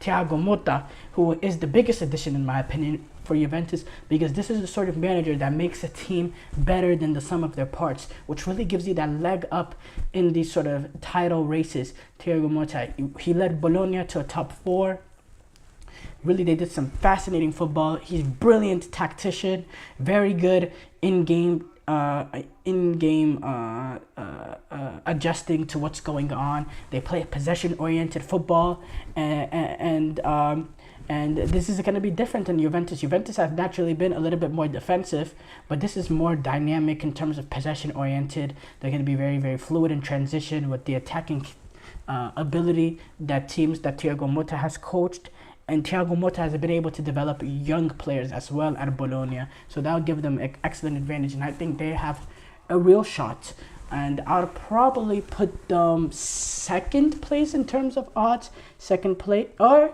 A: Motta, who is the biggest addition in my opinion for Juventus, because this is the sort of manager that makes a team better than the sum of their parts, which really gives you that leg up in these sort of title races. Thiago Motta, he led Bologna to a top 4. Really, they did some fascinating football. He's a brilliant tactician, very good in-game adjusting to what's going on. They play possession-oriented football, and this is going to be different than Juventus. Juventus have naturally been a little bit more defensive, but this is more dynamic in terms of possession-oriented. They're going to be very, very fluid in transition with the attacking ability that Thiago Motta has coached. And Thiago Motta has been able to develop young players as well at Bologna. So that'll give them an excellent advantage. And I think they have a real shot. And I'll probably put them second place in terms of odds. Second place. I'll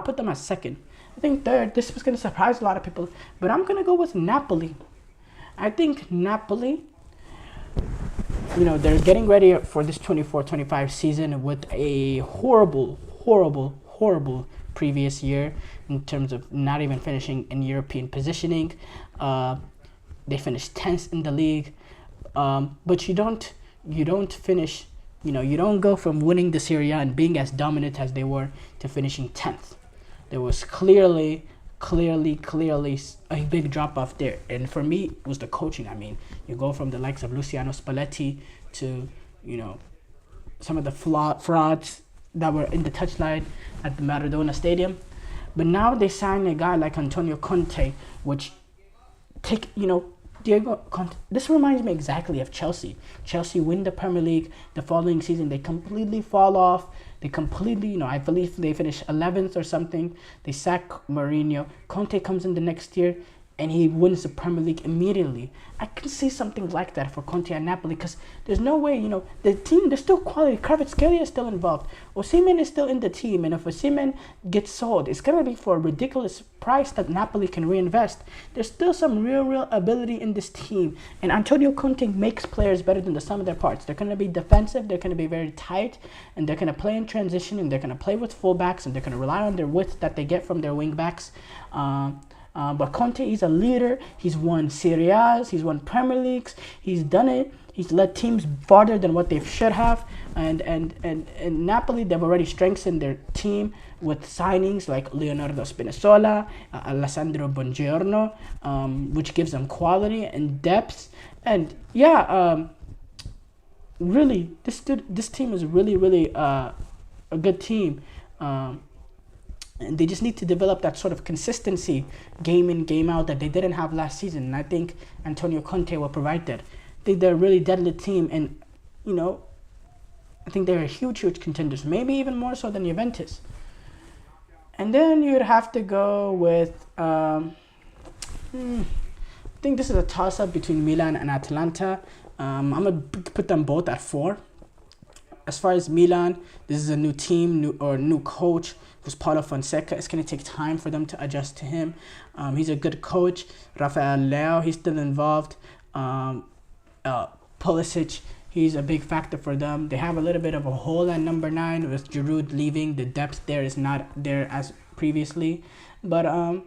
A: put them as second. I think third. This was going to surprise a lot of people. But I'm going to go with Napoli. I think Napoli, they're getting ready for this 24-25 season with a horrible previous year in terms of not even finishing in European positioning. They finished 10th in the league, but you don't finish. You don't go from winning the Serie and being as dominant as they were to finishing 10th. There was clearly a big drop off there, and for me it was the coaching. I mean, you go from the likes of Luciano Spalletti to some of the frauds that were in the touchline at the Maradona Stadium. But now they sign a guy like Antonio Conte, which Diego Conte. This reminds me exactly of Chelsea. Chelsea win the Premier League. The following season, they completely fall off. They completely, I believe they finish 11th or something. They sack Mourinho. Conte comes in the next year, and he wins the Premier League immediately. I can see something like that for Conte and Napoli, because there's no way, the team, there's still quality. Kvaratskhelia is still involved. Osimhen is still in the team, and if Osimhen gets sold, it's going to be for a ridiculous price that Napoli can reinvest. There's still some real ability in this team, and Antonio Conte makes players better than the sum of their parts. They're going to be defensive, they're going to be very tight, and they're going to play in transition, and they're going to play with fullbacks, and they're going to rely on their width that they get from their wingbacks. But Conte is a leader. He's won Serie A's, he's won Premier Leagues, he's done it. He's led teams farther than what they should have. And Napoli, they've already strengthened their team with signings like Leonardo Spinazzola, Alessandro Buongiorno, which gives them quality and depth. And really, this team is really a good team. And they just need to develop that sort of consistency, game in, game out, that they didn't have last season. And I think Antonio Conte will provide that. I think they're a really deadly team, and I think they're a huge contenders, maybe even more so than Juventus. And then you'd have to go with I think this is a toss-up between Milan and Atalanta. I'm gonna put them both at 4. As far as Milan, this is a new team, new coach who's Paulo Fonseca. It's going to take time for them to adjust to him. He's a good coach. Rafael Leao, he's still involved. Pulisic, he's a big factor for them. They have a little bit of a hole at number 9 with Giroud leaving. The depth there is not there as previously. But I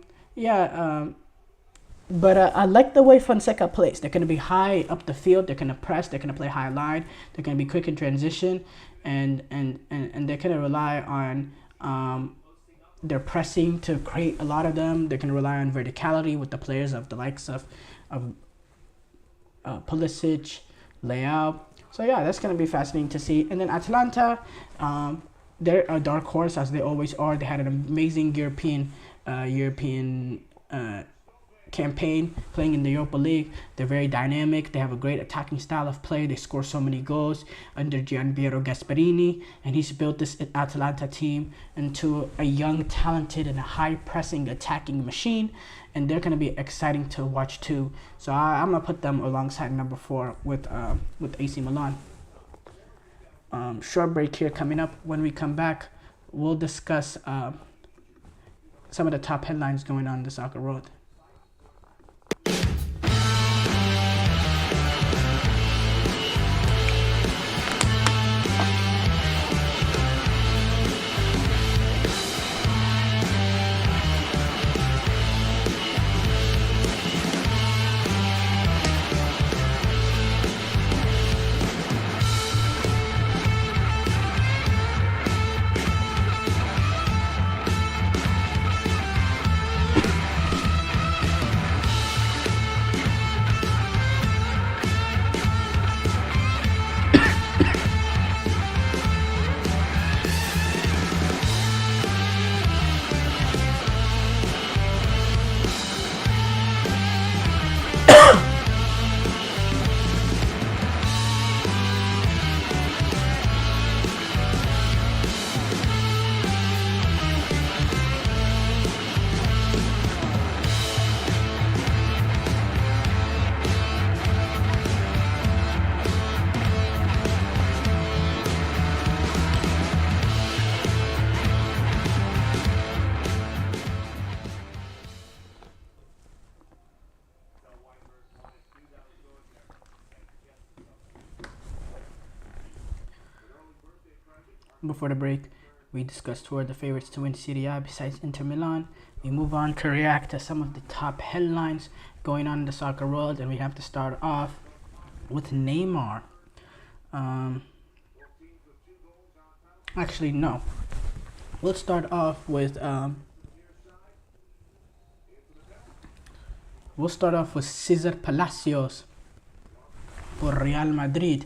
A: like the way Fonseca plays. They're going to be high up the field. They're going to press. They're going to play high line. They're going to be quick in transition, and they're going to rely on their pressing to create a lot of them. They're going to rely on verticality with the players of the likes of Pulisic, Leao. So that's going to be fascinating to see. And then Atalanta, they're a dark horse, as they always are. They had an amazing European campaign playing in the Europa League. They're very dynamic. They have a great attacking style of play. They score so many goals under Gianpiero Gasperini, and he's built this Atalanta team into a young, talented, and high-pressing attacking machine, and they're going to be exciting to watch too. So I'm going to put them alongside number 4 with AC Milan. Short break here coming up. When we come back, we'll discuss some of the top headlines going on in the soccer world. Before the break, we discussed who are the favorites to win Serie A besides Inter Milan. We move on to react to some of the top headlines going on in the soccer world, and we have to start off with Neymar. Actually, no. Let's start off with Cesar Palacios for Real Madrid.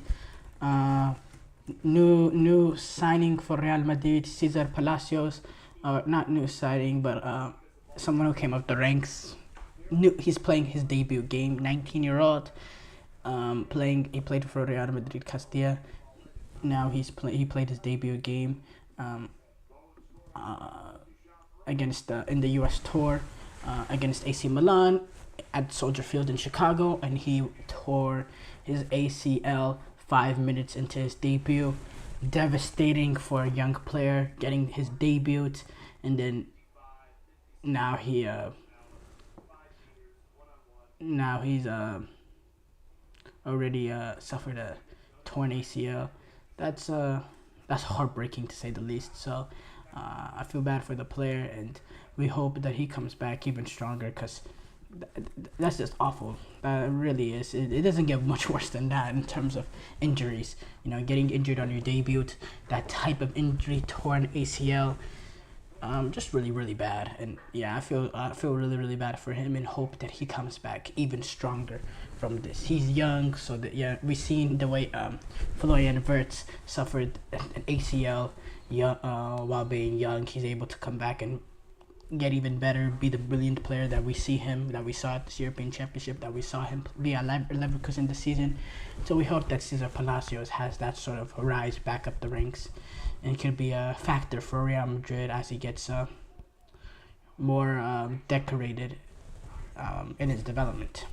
A: New signing for Real Madrid, Cesar Palacios. Not new signing, but someone who came up the ranks. He's playing his debut game. 19-year-old. He played for Real Madrid Castilla. Now he played his debut game against in the U.S. tour against AC Milan at Soldier Field in Chicago, and he tore his ACL 5 minutes into his debut. Devastating for a young player getting his debut, and then now he's already suffered a torn ACL. That's heartbreaking to say the least. So I feel bad for the player, and we hope that he comes back even stronger, because that's just awful. It really is. It doesn't get much worse than that in terms of injuries. Getting injured on your debut, that type of injury, torn ACL, just really, really bad. And yeah, I feel really, really bad for him, and hope that he comes back even stronger from this. He's young, so that we've seen the way Florian Wirtz suffered an ACL while being young. He's able to come back and get even better, be the brilliant player that we saw at this European Championship, that we saw him be at Leverkusen this season. So we hope that Cesar Palacios has that sort of rise back up the ranks, and can be a factor for Real Madrid as he gets more decorated in his development.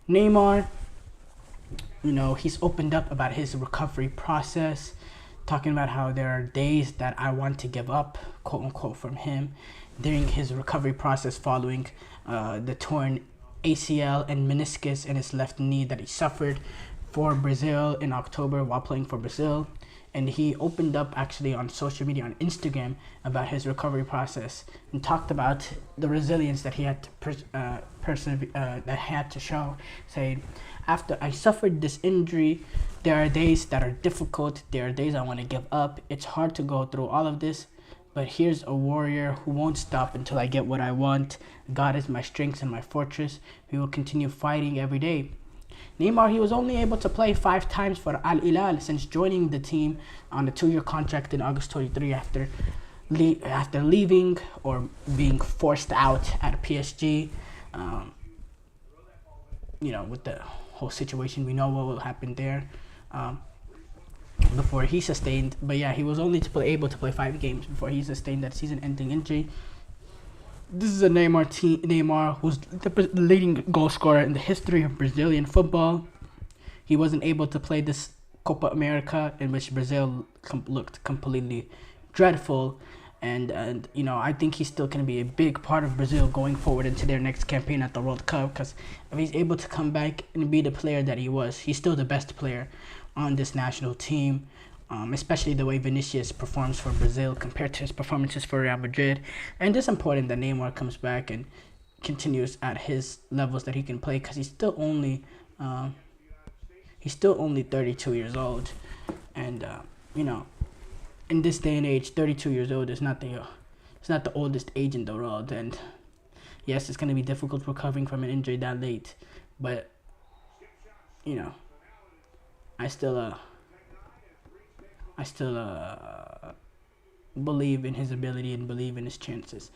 A: Neymar, he's opened up about his recovery process, talking about how there are days that I want to give up, quote unquote, from him, during his recovery process following the torn ACL and meniscus in his left knee that he suffered for Brazil in October while playing for Brazil. And he opened up actually on social media, on Instagram, about his recovery process, and talked about the resilience that he had to show, saying, after I suffered this injury, there are days that are difficult. There are days I want to give up. It's hard to go through all of this, but here's a warrior who won't stop until I get what I want. God is my strength and my fortress. We will continue fighting every day. Neymar, he was only able to play 5 times for Al Hilal since joining the team on a 2-year contract in August 23 after leaving or being forced out at PSG. With the whole situation, we know what will happen there. Before he sustained, but yeah, he was only able to play 5 games before he sustained that season-ending injury. This is a Neymar who's the leading goal scorer in the history of Brazilian football. He wasn't able to play this Copa America, in which Brazil looked completely dreadful. And I think he's still going to be a big part of Brazil going forward into their next campaign at the World Cup, because if he's able to come back and be the player that he was, he's still the best player on this national team, especially the way Vinicius performs for Brazil compared to his performances for Real Madrid. And it's important that Neymar comes back and continues at his levels that he can play, because he's still only 32 years old, and in this day and age, 32 years old is not the oldest age in the world. And yes, it's going to be difficult recovering from an injury that late, but I still believe in his ability and believe in his chances.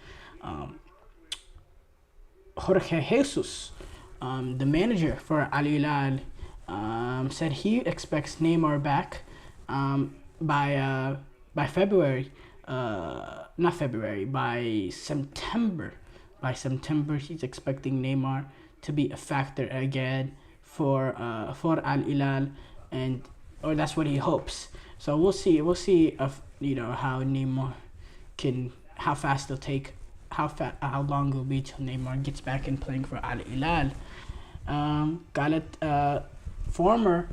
A: Jorge Jesus, the manager for Al Hilal, said he expects Neymar back by February, not February, by September. By September, he's expecting Neymar to be a factor again for Al Hilal, or that's what he hopes. So we'll see if how Neymar how fast it'll take, how long it'll be till Neymar gets back in playing for Al Hilal. Former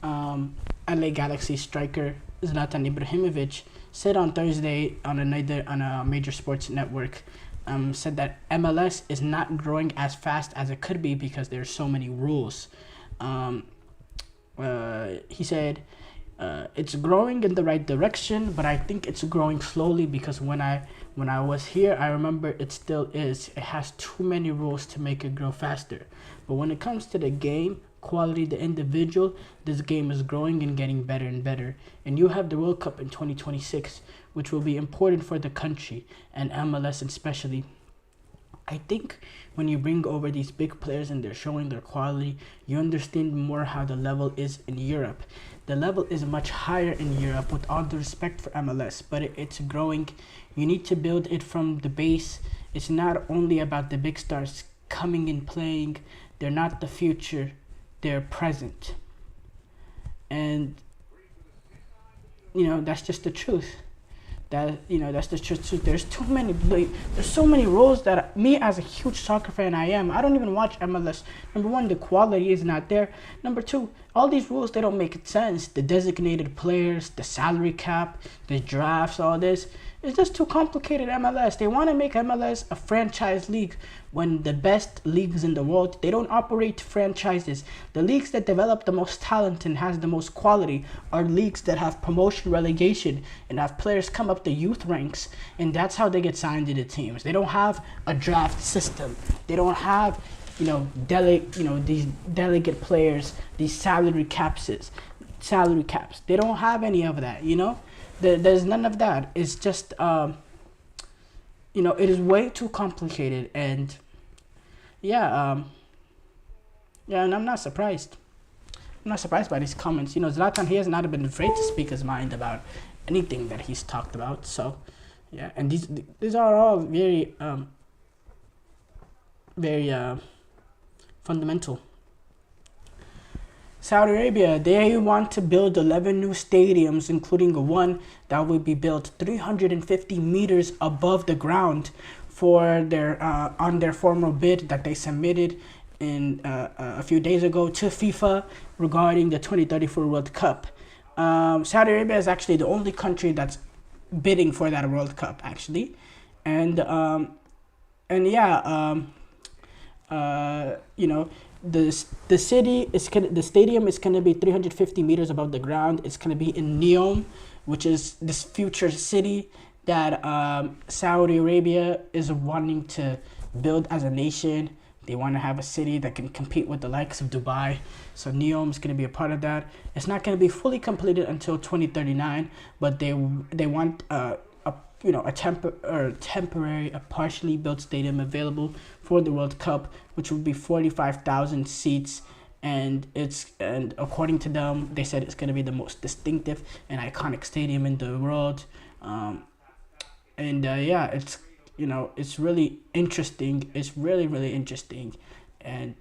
A: LA Galaxy striker Zlatan Ibrahimovic said on Thursday on a major sports network, said that MLS is not growing as fast as it could be because there's so many rules. He said it's growing in the right direction, but I think it's growing slowly, because when I was here, I remember it still is. It has too many rules to make it grow faster. But when it comes to the game quality, the individual, this game is growing and getting better and better. And you have the World Cup in 2026, which will be important for the country and MLS especially. I think when you bring over these big players and they're showing their quality, you understand more how the level is in Europe. The level is much higher in Europe, with all the respect for MLS, but it's growing. You need to build it from the base. It's not only about the big stars coming and playing. They're not the future, they're present. And that's just the truth. That's the truth. There's so many rules that me, as a huge soccer fan I don't even watch MLS. Number one, the quality is not there. Number two, all these rules, they don't make sense. The designated players, the salary cap, the drafts, all this. It's just too complicated. MLS, they want to make MLS a franchise league, when the best leagues in the world, they don't operate franchises. The leagues that develop the most talent and has the most quality are leagues that have promotion, relegation, and have players come up the youth ranks, and that's how they get signed to the teams. They don't have a draft system. They don't have these delegate players, these salary caps. They don't have any of that. There's none of that. It's just it is way too complicated. And and I'm not surprised. By these comments. Zlatan, he has not been afraid to speak his mind about anything that he's talked about. So and these are all very fundamental. Saudi Arabia, they want to build 11 new stadiums, including one that will be built 350 meters above the ground for their on their formal bid that they submitted in a few days ago to FIFA regarding the 2034 World Cup. Saudi Arabia is actually the only country that's bidding for that World Cup, actually, and the stadium is gonna be 350 meters above the ground. It's gonna be in Neom, which is this future city that Saudi Arabia is wanting to build as a nation. They want to have a city that can compete with the likes of Dubai. So Neom is going to be a part of that. It's not going to be fully completed until 2039, but they want a temporary, partially built stadium available for the World Cup, which will be 45,000 seats. And according to them, they said it's going to be the most distinctive and iconic stadium in the world. It's really interesting. It's really, really interesting. And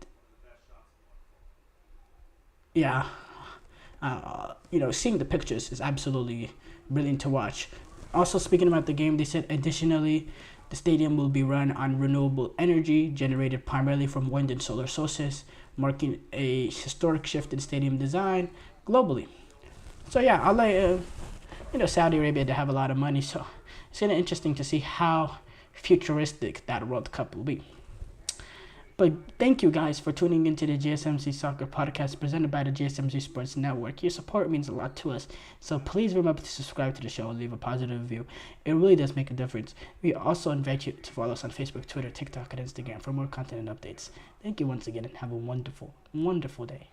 A: seeing the pictures is absolutely brilliant to watch. Also, speaking about the game, they said additionally, the stadium will be run on renewable energy generated primarily from wind and solar sources, marking a historic shift in stadium design globally. So yeah, I like Saudi Arabia, they have a lot of money, so it's kind of interesting to see how futuristic that World Cup will be. But thank you guys for tuning into the GSMC Soccer Podcast presented by the GSMC Sports Network. Your support means a lot to us, so please remember to subscribe to the show and leave a positive review. It really does make a difference. We also invite you to follow us on Facebook, Twitter, TikTok, and Instagram for more content and updates. Thank you once again and have a wonderful, wonderful day.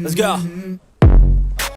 C: Let's go.